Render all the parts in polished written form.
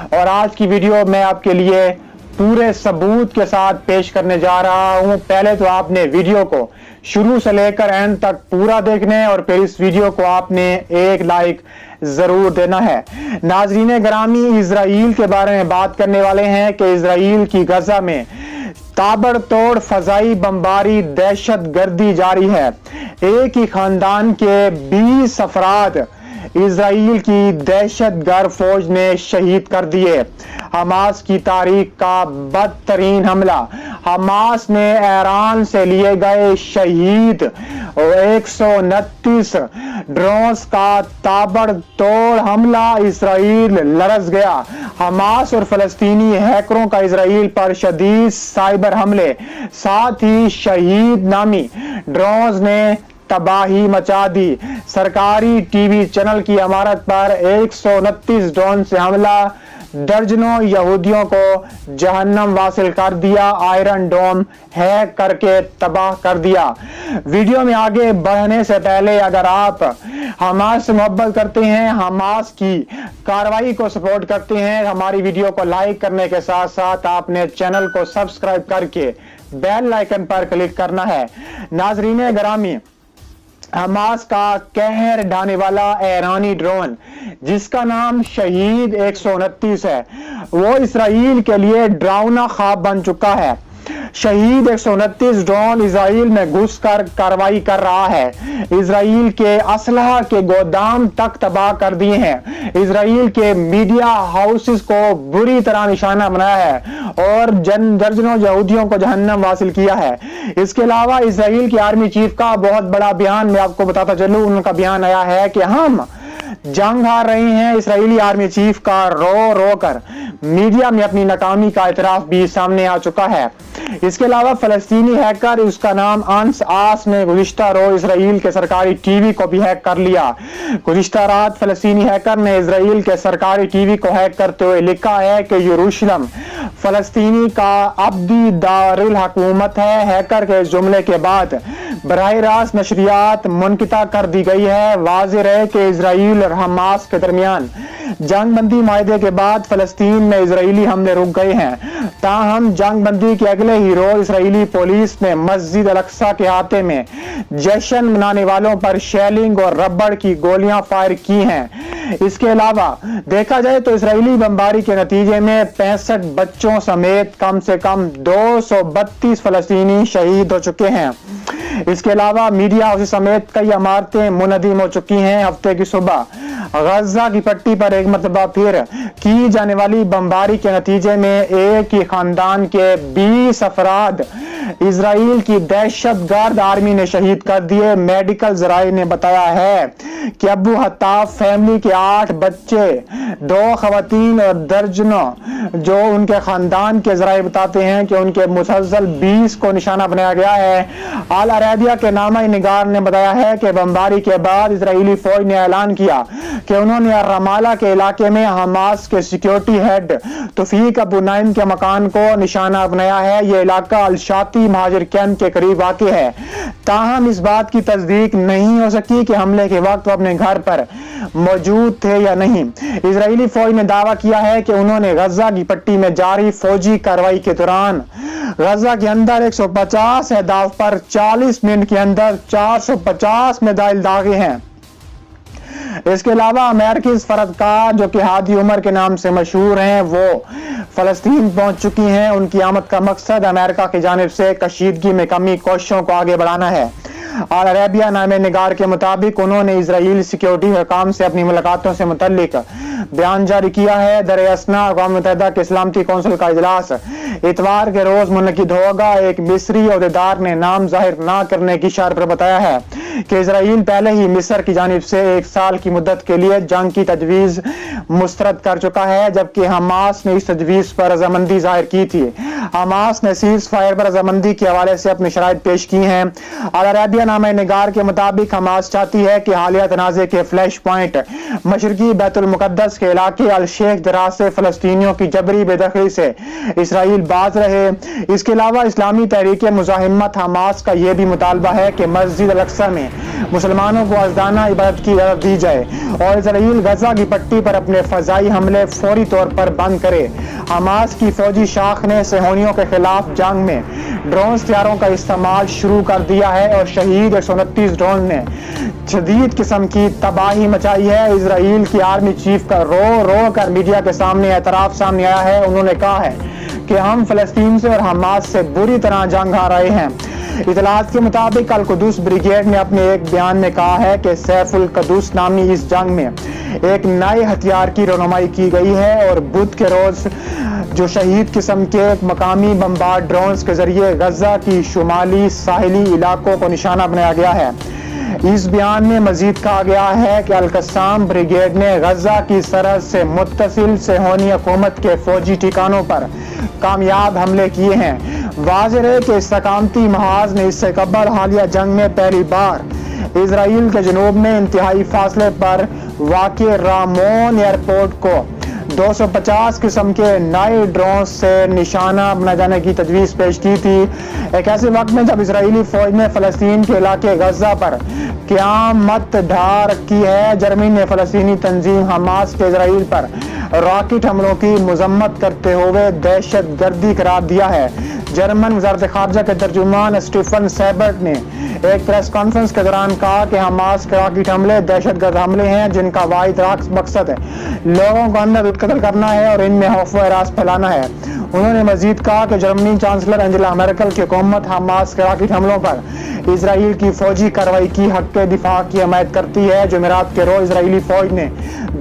اور آج کی ویڈیو میں آپ کے لیے پورے ثبوت کے ساتھ پیش کرنے جا رہا ہوں۔ پہلے تو آپ نے ویڈیو کو شروع سے لے کر اینڈ تک پورا دیکھنا ہے اور پھر اس ویڈیو کو آپ نے ایک لائک ضرور دینا ہے۔ ناظرین گرامی، اسرائیل کے بارے میں بات کرنے والے ہیں کہ اسرائیل کی غزہ میں تابڑ توڑ فضائی بمباری دہشت گردی جاری ہے۔ ایک ہی خاندان کے 20 افراد اسرائیل کی دہشت گرد فوج نے شہید کر دیے۔ حماس کی تاریخ کا بدترین حملہ۔ حماس نے ایران سے لیے گئے شہید 129 ڈرونز کا تابڑ توڑ حملہ، اسرائیل لرز گیا۔ حماس اور فلسطینی ہیکروں کا اسرائیل پر شدید سائبر حملے، ساتھ ہی شہید نامی ڈرونز نے تباہی مچا دی۔ سرکاری ٹی وی چینل کی عمارت پر 129 ڈرون سے حملہ، درجنوں یہودیوں کو جہنم واصل کر دیا، آئرن ڈوم ہیک کر کے تباہ کر دیا۔ ویڈیو میں آگے بڑھنے سے پہلے اگر آپ حماس سے محبت کرتے ہیں، حماس کی کارروائی کو سپورٹ کرتے ہیں، ہماری ویڈیو کو لائک کرنے کے ساتھ ساتھ آپ نے چینل کو سبسکرائب کر کے بیل آئیکن پر کلک کرنا ہے۔ ناظرین گرامی، حماس کا قہر ڈھانے والا ایرانی ڈرون جس کا نام شہید 129 ہے، وہ اسرائیل کے لیے ڈراؤنا خواب بن چکا ہے۔ شہید 129 ڈرون اسرائیل میں گھس کر کارروائی کر رہا ہے، اسرائیل کے اسلحہ کے گودام تک تباہ کر دیے ہیں، اسرائیل کے میڈیا ہاؤسز کو بری طرح نشانہ بنایا ہے اور درجنوں یہودیوں کو جہنم واصل کیا ہے۔ اس کے علاوہ اسرائیل کی آرمی چیف کا بہت بڑا بیان، میں آپ کو بتاتا چلوں، ان کا بیان آیا ہے کہ ہم جنگ ہار رہے ہیں۔ اسرائیلی آرمی چیف کا رو رو کر میڈیا میں اپنی ناکامی کا اعتراف بھی سامنے آ چکا ہے۔ اس کے علاوہ فلسطینی ہیکر، اس کا نام انس آس، نے گزشتہ روز اسرائیل کے سرکاری ٹی وی کو بھی ہیک کر لیا۔ گزشتہ رات فلسطینی ہیکر نے اسرائیل کے سرکاری ٹی وی کو ہیک کرتے ہوئے لکھا ہے کہ یروشلم فلسطینی کا ابدی دارالحکومت ہے۔ ہیکر کے اس جملے کے بعد براہ راست نشریات منقطع کر دی گئی ہے۔ واضح ہے کہ اسرائیل اور حماس کے درمیان جنگ بندی معاہدے کے بعد فلسطین میں اسرائیلی حملے رک گئے ہیں، تاہم جنگ بندی کے اگلے ہی روز اسرائیلی پولیس نے مسجد الاقصی کے احاطے میں جشن منانے والوں پر شیلنگ اور ربڑ کی گولیاں فائر کی ہیں۔ اس کے علاوہ دیکھا جائے تو اسرائیلی بمباری کے نتیجے میں 65 بچوں سمیت کم سے کم 232 فلسطینی شہید ہو چکے ہیں۔ اس کے علاوہ میڈیا ہاؤس سمیت کئی عمارتیں منہدم ہو چکی ہیں۔ ہفتے کی صبح غزہ کی پٹی پر ایک مرتبہ پھر کی جانے والی بمباری کے نتیجے میں ایک ہی خاندان کے 20 افراد اسرائیل کی دہشت گرد آرمی نے شہید کر دیے۔ میڈیکل ذرائع نے بتایا ہے کہ ابو حطاف فیملی کے 8 بچے، 2 خواتین اور درجنوں جو ان کے خاندان کے ذرائع بتاتے ہیں کہ ان کے مسلسل 20 کو نشانہ بنایا گیا ہے۔ آل عربیہ کے نامہ نگار نے بتایا ہے کہ بمباری کے بعد اسرائیلی فوج نے اعلان کیا کہ انہوں نے رمالہ کے علاقے میں حماس کے سیکیورٹی ہیڈ توفیق ابو نائم کے مکان کو نشانہ بنایا ہے۔ یہ علاقہ الشاطی مہاجر کیمپ کے قریب واقع ہے، تاہم اس بات کی تصدیق نہیں ہو سکی کہ حملے کے وقت وہ اپنے گھر پر موجود تھے یا نہیں۔ اسرائیلی فوج نے دعویٰ کیا ہے کہ انہوں نے غزہ کی پٹی میں جاری فوجی کارروائی کے دوران غزہ کے اندر 150 اہداف پر 40 منٹ کے اندر 450 میزائل داغے ہیں۔ اس کے علاوہ امریکی سفارتکار جو کہ ہادی عمر کے نام سے مشہور ہیں، وہ فلسطین پہنچ چکی ہیں۔ ان کی آمد کا مقصد امریکہ کی جانب سے کشیدگی میں کمی کوششوں کو آگے بڑھانا ہے۔ آل عربیہ نامہ نگار کے مطابق انہوں نے اسرائیل سیکیورٹی حکام سے اپنی ملاقاتوں سے متعلق بیان جاری کیا ہے۔ در اثنا اقوام متحدہ کے سلامتی کونسل کا اجلاس اتوار کے روز منعقد ہوگا۔ ایک مصری عہدیدار نے نام ظاہر نہ کرنے کی شرط پر بتایا ہے کہ اسرائیل پہلے ہی مصر کی جانب سے 1 سال کی مدت کے لیے جنگ کی تجویز مسترد کر چکا ہے، جبکہ حماس نے اس تجویز پر رضامندی ظاہر کی تھی۔ حماس نے سیز فائر پر رضامندی کے حوالے سے اپنے شرائط پیش کی ہیں۔ آل عربیہ نامہ نگار کے مطابق حماس چاہتی ہے کہ حالیہ تنازع کے فلیش پوائنٹ مشرقی بیت المقدس کے علاقے الشیخ جراح سے فلسطینیوں کی جبری بے دخلی سے اسرائیل باز رہے۔ اس کے علاوہ اسلامی تحریک مزاحمت حماس کا یہ بھی مطالبہ ہے کہ مسجد الاقصی میں مسلمانوں کو ازدانہ عبادت کی اجازت دی جائے اور اسرائیل غزہ کی پٹی پر اپنے فضائی حملے فوری طور پر بند کرے۔ حماس کی فوجی شاخ نے صہیونیوں کے خلاف جنگ میں ڈرونز طیاروں کا استعمال شروع کر دیا ہے اور شہید 129 ڈرون نے شدید قسم کی تباہی مچائی ہے۔ اسرائیل کی آرمی چیف کا رو کر میڈیا کے سامنے اعتراف سامنے آیا ہے۔ انہوں نے کہا ہے کہ ہم فلسطین سے اور حماس سے بری طرح جنگ ہار رہے ہیں۔ اطلاعات کے مطابق القدس بریگیڈ نے اپنے ایک بیان میں کہا ہے کہ سیف القدس نامی اس جنگ میں ایک نئے ہتھیار کی رونمائی کی گئی ہے اور بدھ کے روز جو شہید قسم کے مقامی بمبارڈ ڈرونز کے ذریعے غزہ کی شمالی ساحلی علاقوں کو نشانہ بنایا گیا ہے۔ اس بیان میں مزید کہا گیا ہے کہ القسام بریگیڈ نے غزہ کی سرحد سے متصل صہیونی حکومت کے فوجی ٹھکانوں پر کامیاب حملے کیے ہیں۔ واضح ہے کہ استحکامتی محاذ نے اس سے قبل حالیہ جنگ میں پہلی بار اسرائیل کے جنوب میں انتہائی فاصلے پر واقع رامون ایئرپورٹ کو 250 قسم کے نئے ڈرون سے نشانہ بنائے جانے کی تجویز پیش کی تھی۔ ایک ایسے وقت میں جب اسرائیلی فوج نے فلسطین کے علاقے غزہ پر قیامت ڈھا رکھی ہے، جرمنی نے فلسطینی تنظیم حماس کے اسرائیل پر راکٹ حملوں کی مذمت کرتے ہوئے دہشت گردی قرار دیا ہے۔ جرمن وزارت خارجہ کے ترجمان اسٹیفن سیبرٹ نے ایک پریس کانفرنس کے دوران کہا کہ حماس کے راکٹ حملے دہشت گرد حملے ہیں جن کا واحد مقصد ہے لوگوں کو اندر قتل کرنا ہے اور ان میں خوف و ہراس پھیلانا ہے۔ انہوں نے مزید کہا کہ جرمنی چانسلر انجلا مرکل کی حکومت حماس کے راکٹ حملوں پر اسرائیل کی فوجی کارروائی کی حق دفاع کی حمایت کرتی ہے۔ جمعرات کے روز اسرائیلی فوج نے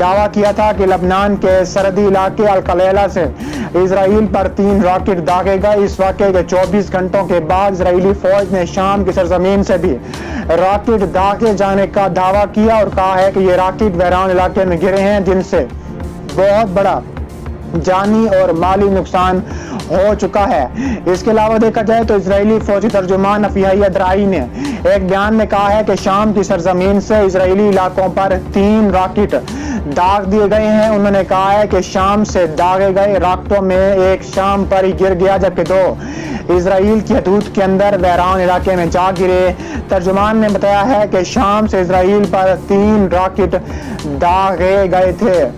دعویٰ کیا تھا کہ لبنان کے سرحدی علاقے القلیلہ سے اسرائیل پر 3 راکٹ داغے گئے۔ اس واقعے کے 24 گھنٹوں کے بعد اسرائیلی فوج نے شام کی سرزمین سے بھی راکٹ داغے جانے کا دعویٰ کیا اور کہا ہے کہ یہ راکٹ ویران علاقے میں گرے ہیں جن سے بہت بڑا جانی اور مالی نقصان ہو چکا ہے۔ اس کے علاوہ دیکھا جائے تو اسرائیلی فوجی ترجمان افیہ درائی نے ایک بیان میں کہا ہے کہ شام کی سرزمین سے اسرائیلی علاقوں پر 3 راکٹ داغ دیے گئے ہیں۔ انہوں نے کہا ہے کہ شام سے داغے گئے راکٹوں میں ایک شام پر ہی گر گیا جبکہ 2 اسرائیل کی حدود کے اندر ویران علاقے میں جا گرے۔ ترجمان نے بتایا ہے کہ شام سے اسرائیل پر 3 راکٹ داغے گئے تھے۔